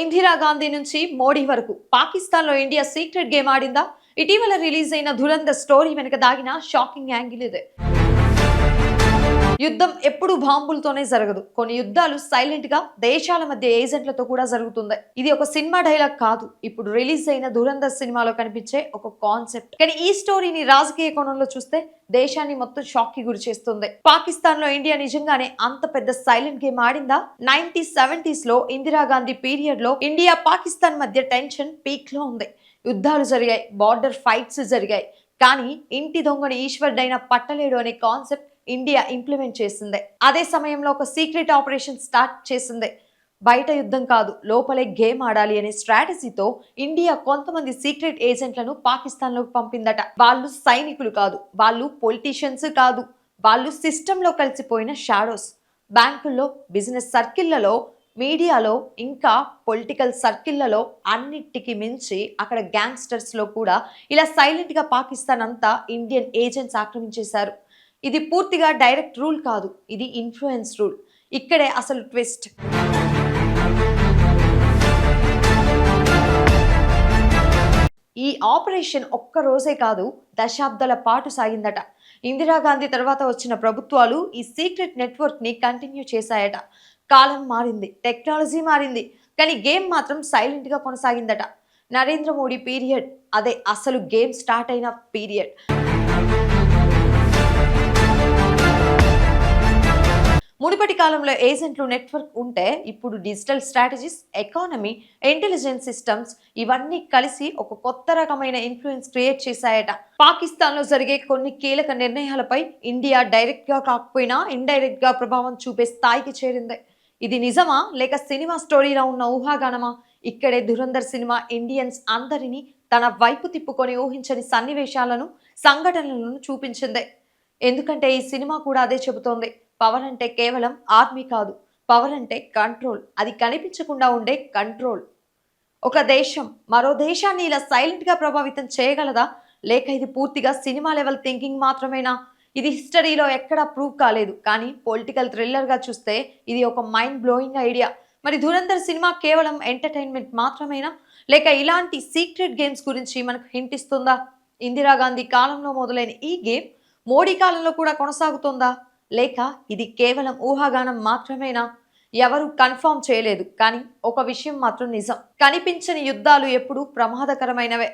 ఇందిరాగాంధీ నుంచి మోడీ వరకు పాకిస్తాన్లో ఇండియా సీక్రెట్ గేమ్ ఆడిందా? ఇటీవల రిలీజ్ అయిన దురంధర్ స్టోరీ వెనుక దాగిన షాకింగ్ యాంగిల్ ఇదే. యుద్ధం ఎప్పుడు బాంబులతోనే జరగదు. కొన్ని యుద్ధాలు సైలెంట్ గా దేశాల మధ్య ఏజెంట్లతో కూడా జరుగుతుంది. ఇది ఒక సినిమా డైలాగ్ కాదు, ఇప్పుడు రిలీజ్ అయిన దురంధర్ సినిమాలో కనిపించే ఒక కాన్సెప్ట్. కానీ ఈ స్టోరీని రాజకీయ కోణంలో చూస్తే దేశాన్ని మొత్తం షాక్ కి గురి చేస్తుంది. పాకిస్తాన్ లో ఇండియా నిజంగానే అంత పెద్ద సైలెంట్ గేమ్ ఆడిందా? 1970s లో ఇందిరాగాంధీ పీరియడ్ లో ఇండియా పాకిస్తాన్ మధ్య టెన్షన్ పీక్ లో ఉంది. యుద్ధాలు జరిగాయి, బార్డర్ ఫైట్స్ జరిగాయి. కానీ ఇంటి దొంగని ఈశ్వరుడైనా పట్టలేడు అనే కాన్సెప్ట్ ఇండియా ఇంప్లిమెంట్ చేసింది. అదే సమయంలో ఒక సీక్రెట్ ఆపరేషన్ స్టార్ట్ చేసింది. బయట యుద్ధం కాదు, లోపలే గేమ్ ఆడాలి అనే స్ట్రాటజీతో ఇండియా కొంతమంది సీక్రెట్ ఏజెంట్లను పాకిస్తాన్ లోకి పంపిందట. వాళ్ళు సైనికులు కాదు, వాళ్ళు పొలిటీషియన్స్ కాదు, వాళ్ళు సిస్టంలో కలిసిపోయిన షాడోస్. బ్యాంకుల్లో, బిజినెస్ సర్కిళ్లలో, మీడియాలో, ఇంకా పొలిటికల్ సర్కిళ్లలో, అన్నిటికీ మించి అక్కడ గ్యాంగ్స్టర్స్ లో కూడా ఇలా సైలెంట్ గా పాకిస్తాన్ అంతా ఇండియన్ ఏజెంట్స్ ఆక్రమించేశారు. ఇది పూర్తిగా డైరెక్ట్ రూల్ కాదు, ఇది ఇన్ఫ్లుయెన్స్ రూల్. ఇక్కడే అసలు ట్విస్ట్. ఈ ఆపరేషన్ ఒక్క రోజే కాదు, దశాబ్దాల పాటు సాగిందట. ఇందిరాగాంధీ తర్వాత వచ్చిన ప్రభుత్వాలు ఈ సీక్రెట్ నెట్వర్క్ ని కంటిన్యూ చేశాయట. కాలం మారింది, టెక్నాలజీ మారింది, కానీ గేమ్ మాత్రం సైలెంట్ గా కొనసాగిందట. నరేంద్ర మోడీ పీరియడ్ అదే అసలు గేమ్ స్టార్ట్ అయిన పీరియడ్. మునుపటి కాలంలో ఏజెంట్లు నెట్వర్క్ ఉంటే, ఇప్పుడు digital strategies, economy, intelligence systems ఇవన్నీ కలిసి ఒక కొత్త రకమైన ఇన్ఫ్లుయెన్స్ క్రియేట్ చేశాయట. పాకిస్తాన్ లో జరిగే కొన్ని కీలక నిర్ణయాలపై ఇండియా డైరెక్ట్ గా కాకపోయినా ఇండైరెక్ట్ గా ప్రభావం చూపే స్థాయికి చేరింది. ఇది నిజమా లేక సినిమా స్టోరీలో ఉన్న ఊహాగానమా? ఇక్కడే ధురంధర్ సినిమా ఇండియన్స్ అందరినీ తన వైపు తిప్పుకొని ఊహించని సన్నివేశాలను, సంఘటనలను చూపించింది. ఎందుకంటే ఈ సినిమా కూడా అదే చెబుతోంది. పవర్ అంటే కేవలం ఆర్మీ కాదు, పవర్ అంటే కంట్రోల్. అది కనిపించకుండా ఉండే కంట్రోల్. ఒక దేశం మరో దేశాన్ని ఇలా సైలెంట్ గా ప్రభావితం చేయగలదా? లేక ఇది పూర్తిగా సినిమా లెవెల్ థింకింగ్ మాత్రమేనా? ఇది హిస్టరీలో ఎక్కడా ప్రూవ్ కాలేదు, కానీ పొలిటికల్ థ్రిల్లర్ గా చూస్తే ఇది ఒక మైండ్ బ్లోయింగ్ ఐడియా. మరి ధురంధర్ సినిమా కేవలం ఎంటర్టైన్మెంట్ మాత్రమేనా, లేక ఇలాంటి సీక్రెట్ గేమ్స్ గురించి మనకు హింట్ ఇస్తుందా? ఇందిరాగాంధీ కాలంలో మొదలైన ఈ గేమ్ మోడీ కాలంలో కూడా కొనసాగుతుందా, లేక ఇది కేవలం ఊహాగానం మాత్రమేనా? ఎవరు కన్ఫర్మ్ చేయలేదు, కానీ ఒక విషయం మాత్రం నిజం, కనిపించని యుద్ధాలు ఎప్పుడూ ప్రమాదకరమైనవే.